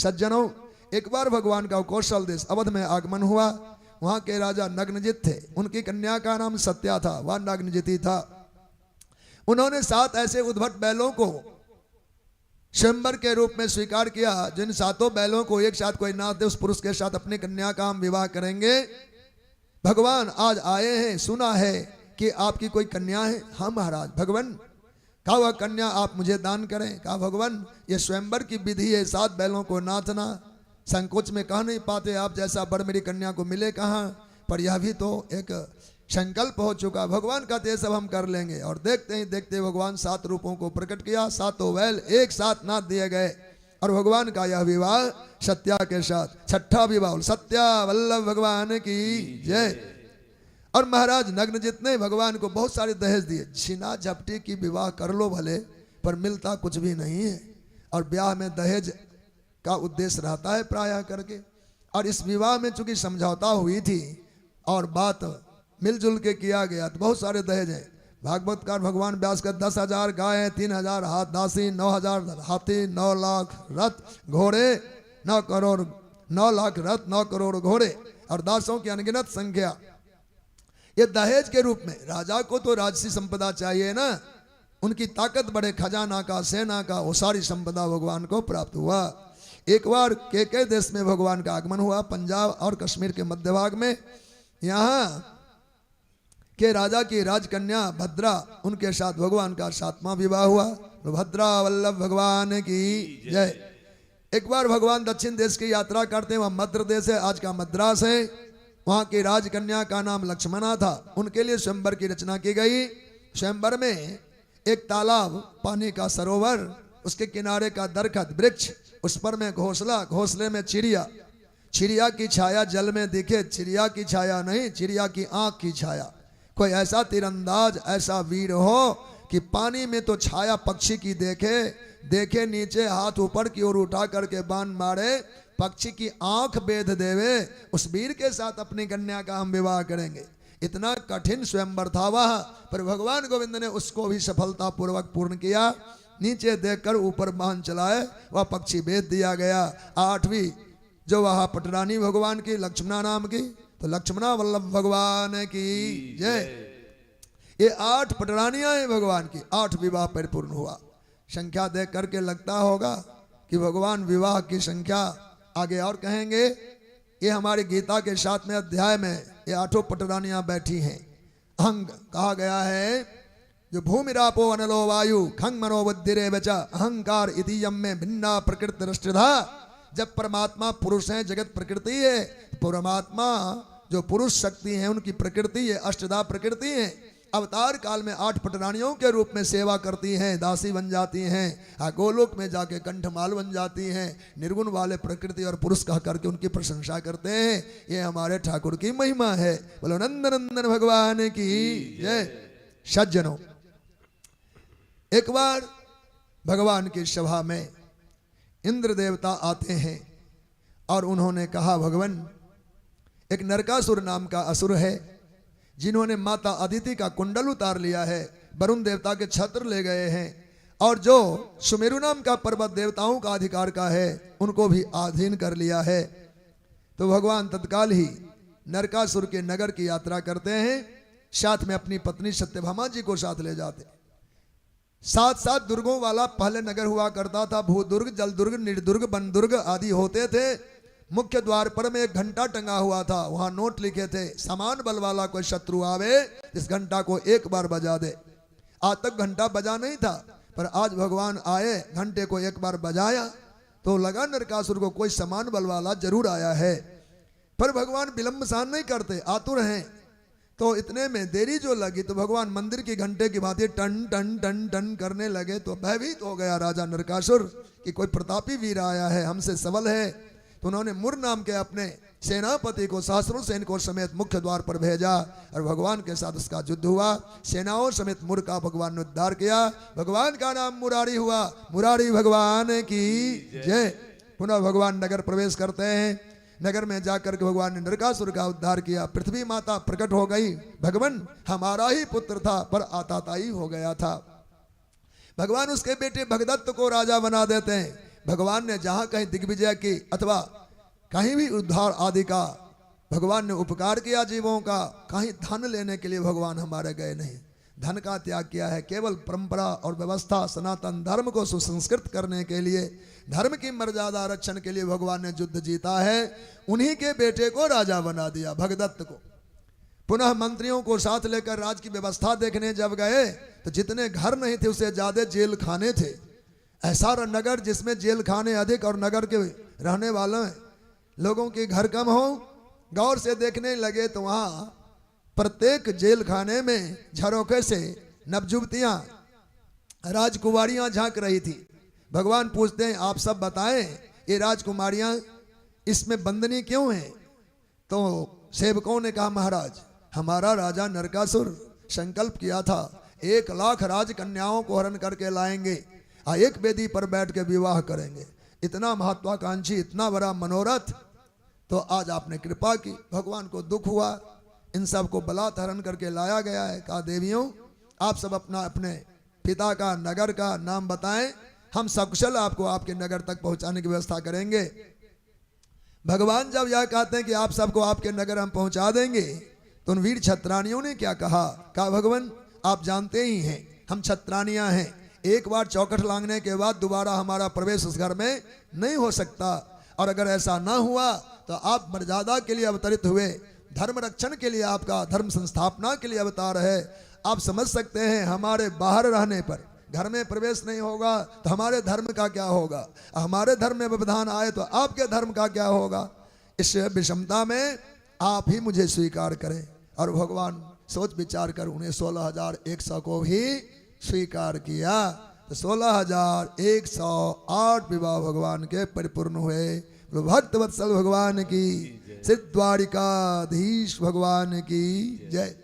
सज्जनों, एक बार भगवान का कौशल देश अवध में आगमन हुआ। वहां के राजा नग्नजित थे, उनकी कन्या का नाम सत्या था, वह नग्नजिती था। उन्होंने 7 ऐसे उद्भट बैलों को स्वयंवर के रूप में स्वीकार किया, जिन 7 बैलों को एक साथ कोई ना दे उस पुरुष के साथ अपनी कन्या का हम विवाह करेंगे। भगवान आज आए हैं, सुना है कि आपकी कोई कन्या है। हाँ महाराज। भगवान कहा वह कन्या आप मुझे दान करें। कहा भगवान ये स्वयंवर की विधि है, 7 बैलों को नाचना, संकोच में कह नहीं पाते, आप जैसा बर मेरी कन्या को मिले कहाँ, पर यह भी तो एक संकल्प हो चुका। भगवान कहते हैं सब हम कर लेंगे। और देखते ही देखते भगवान 7 रूपों को प्रकट किया, 7 बैल एक साथ नाच दिए गए और भगवान का यह विवाह सत्या के साथ, 6ठा विवाह। सत्या वल्लभ भगवान की जय। और महाराज नग्नजित ने भगवान को बहुत सारे दहेज दिए। छीना झपटी की विवाह कर लो भले, पर मिलता कुछ भी नहीं है। और ब्याह में दहेज का उद्देश्य रहता है प्रायः करके। और इस विवाह में चूंकि समझौता हुई थी और बात मिलजुल के किया गया, तो बहुत सारे दहेज हैं। भागवतकार भगवान व्यास का 10,000 गाय, 3,000 हाथ दासी, 9,000 हाथी, 9 लाख रथ घोड़े, 9 लाख रथ, 9 करोड़ घोड़े और दासों की अनगिनत संख्या। ये दहेज के रूप में। राजा को तो राजसी संपदा चाहिए ना, उनकी ताकत बढ़े, खजाना का, सेना का, वो सारी संपदा भगवान को प्राप्त हुआ। एक बार के देश में भगवान का आगमन हुआ, पंजाब और कश्मीर के मध्य भाग में। यहाँ के राजा की राजकन्या भद्रा, उनके साथ भगवान का 7वां विवाह हुआ। भद्रा वल्लभ भगवान की जय। एक बार भगवान दक्षिण देश की यात्रा करते हैं, वहाँ मध्य देश है, आज का मद्रास है। वहाँ की राजकन्या का नाम लक्ष्मणा था, उनके लिए स्वयंवर की रचना की गई। स्वयंवर में एक तालाब, पानी का सरोवर, उसके किनारे का दरखत वृक्ष, उस पर में घोंसला, घोंसले में चिड़िया, चिड़िया की छाया जल में दिखे, चिड़िया की छाया नहीं, चिड़िया की आंख की छाया। कोई ऐसा तीरंदाज, ऐसा वीर हो कि पानी में तो छाया पक्षी की देखे, देखे नीचे हाथ ऊपर की ओर उठा करके बाण मारे, पक्षी की आंख बेध देवे, उस वीर के साथ अपनी कन्या का हम विवाह करेंगे। इतना कठिन स्वयंवर था वह, पर भगवान गोविंद ने उसको भी सफलता पूर्वक पूर्ण किया। नीचे देखकर ऊपर बाण चलाए, वह पक्षी बेच दिया गया। 8वीं जो वह पटरानी भगवान की, लक्ष्मणा नाम की, तो लक्ष्मणा वल्लभ भगवान की जय। ये 8 पटरानियां हैं भगवान की, 8 विवाह परिपूर्ण हुआ। संख्या देख करके लगता होगा कि भगवान विवाह की संख्या आगे और कहेंगे। ये हमारी गीता के 7वें अध्याय में ये 8 पटरानियां बैठी हैं। अहंग कहा गया है, जो भूमि रापो अनलो वायु खंग मनो बुद्धिरे बचा अहंकार इति यम में भिन्ना प्रकृति रष्टधा। जब परमात्मा पुरुष है, जगत प्रकृति है। परमात्मा जो पुरुष शक्ति है, उनकी प्रकृति है, अष्टधा प्रकृति है। अवतार काल में 8 पटरानियों के रूप में सेवा करती हैं, दासी बन जाती हैं, गोलोक में जाके कंठमाल बन जाती हैं। निर्गुण वाले प्रकृति और पुरुष कह करके उनकी प्रशंसा करते हैं। ये हमारे ठाकुर की महिमा है। बोलो नंदन नंदन भगवान की जय। सज्जनों, एक बार भगवान की सभा में इंद्र देवता आते हैं और उन्होंने कहा, भगवान एक नरकासुर नाम का असुर है, जिन्होंने माता अदिति का कुंडल उतार लिया है, वरुण देवता के छत्र ले गए हैं, और जो सुमेरु नाम का पर्वत देवताओं का अधिकार का है, उनको भी अधीन कर लिया है। तो भगवान तत्काल ही नरकासुर के नगर की यात्रा करते हैं, साथ में अपनी पत्नी सत्यभामा जी को साथ ले जाते। 7 दुर्गों वाला पहले नगर हुआ करता था। भूदुर्ग, जल दुर्ग, निर्दुर्ग, वन दुर्ग आदि होते थे। मुख्य द्वार पर में एक घंटा टंगा हुआ था, वहां नोट लिखे थे, समान बल वाला कोई शत्रु आवे इस घंटा को एक बार बजा दे। आज तक घंटा बजा नहीं था, पर आज भगवान आए, घंटे को एक बार बजाया तो लगा नरकासुर को कोई समान बल वाला जरूर आया है। पर भगवान विलंब सहन नहीं करते, आतुर हैं। तो इतने में देरी जो लगी तो भगवान मंदिर की घंटे की भांति टन टन टन टन करने लगे। तो भयभीत हो गया राजा नरकासुर कि कोई प्रतापी वीर आया है, हमसे सबल है। तो उन्होंने मुर नाम के अपने सेनापति को सहस्रों सैनिकों समेत मुख्य द्वार पर भेजा और भगवान के साथ उसका युद्ध हुआ। सेनाओं समेत मुर का भगवान ने उद्धार किया। भगवान का नाम मुरारी हुआ। मुरारी भगवान की जय। पुनः भगवान नगर प्रवेश करते हैं। नगर में जाकर के भगवान ने नरकासुर का उद्धार किया। पृथ्वी माता प्रकट हो गई। भगवान हमारा ही पुत्र था, पर आताताई हो गया था। भगवान उसके बेटे भगदत्त को राजा बना देते हैं। भगवान ने जहाँ कहीं दिग्विजय की अथवा कहीं भी उद्धार आदि का भगवान ने उपकार किया जीवों का, कहीं धन लेने के लिए भगवान हमारे गए नहीं, धन का त्याग किया है। केवल परंपरा और व्यवस्था सनातन धर्म को सुसंस्कृत करने के लिए, धर्म की मर्यादा रक्षण के लिए भगवान ने युद्ध जीता है। उन्हीं के बेटे को राजा बना दिया, भगदत्त को। पुनः मंत्रियों को साथ लेकर राज की व्यवस्था देखने जब गए तो जितने घर नहीं थे उससे ज्यादा जेल खाने थे। ऐसा नगर जिसमें जेल खाने अधिक और नगर के रहने वाले लोगों के घर कम हो। गौर से देखने लगे तो वहां प्रत्येक जेल खाने में झरोखे से नवजुवतियां राजकुमारियां झांक रही थी। भगवान पूछते हैं आप सब बताएं ये राजकुमारियां इसमें बंदनी क्यों हैं? तो सेवकों ने कहा महाराज हमारा राजा नरकासुर संकल्प किया था 1 लाख राजकन्याओं को हरण करके लाएंगे और एक वेदी पर बैठ के विवाह करेंगे। इतना महत्वाकांक्षी, इतना बड़ा मनोरथ, तो आज आपने कृपा की। भगवान को दुख हुआ, इन सब को बलात्कार करके लाया गया है। कहा देवियों आप सब अपना अपने पिता का नगर का नाम बताएं, हम सकुशल आपको आपके नगर तक पहुंचाने की व्यवस्था करेंगे। भगवान जब यह कहते हैं कि आप सबको आपके नगर हम पहुंचा देंगे तो उन वीर छत्रानियों ने क्या कहा? कहा भगवान आप जानते ही हैं हम छत्रानियां हैं, एक बार चौखट लांघने के बाद दोबारा हमारा प्रवेश उस घर में नहीं हो सकता, और अगर ऐसा ना हुआ तो आप मर्यादा के लिए अवतरित हुए, धर्म रक्षण के लिए, आपका धर्म संस्थापना के लिए अवतार है। आप समझ सकते हैं हमारे बाहर रहने पर घर में प्रवेश नहीं होगा तो हमारे धर्म का क्या होगा, हमारे धर्म में व्यवधान आए तो आपके धर्म का क्या होगा। इस विषमता में आप ही मुझे स्वीकार करें। और भगवान सोच विचार कर उन्हें 16,100 को भी स्वीकार किया। तो 16,108 विवाह भगवान के परिपूर्ण हुए। भक्त वत्सल भगवान की, सिद्ध द्वारिकाधीश भगवान की जय।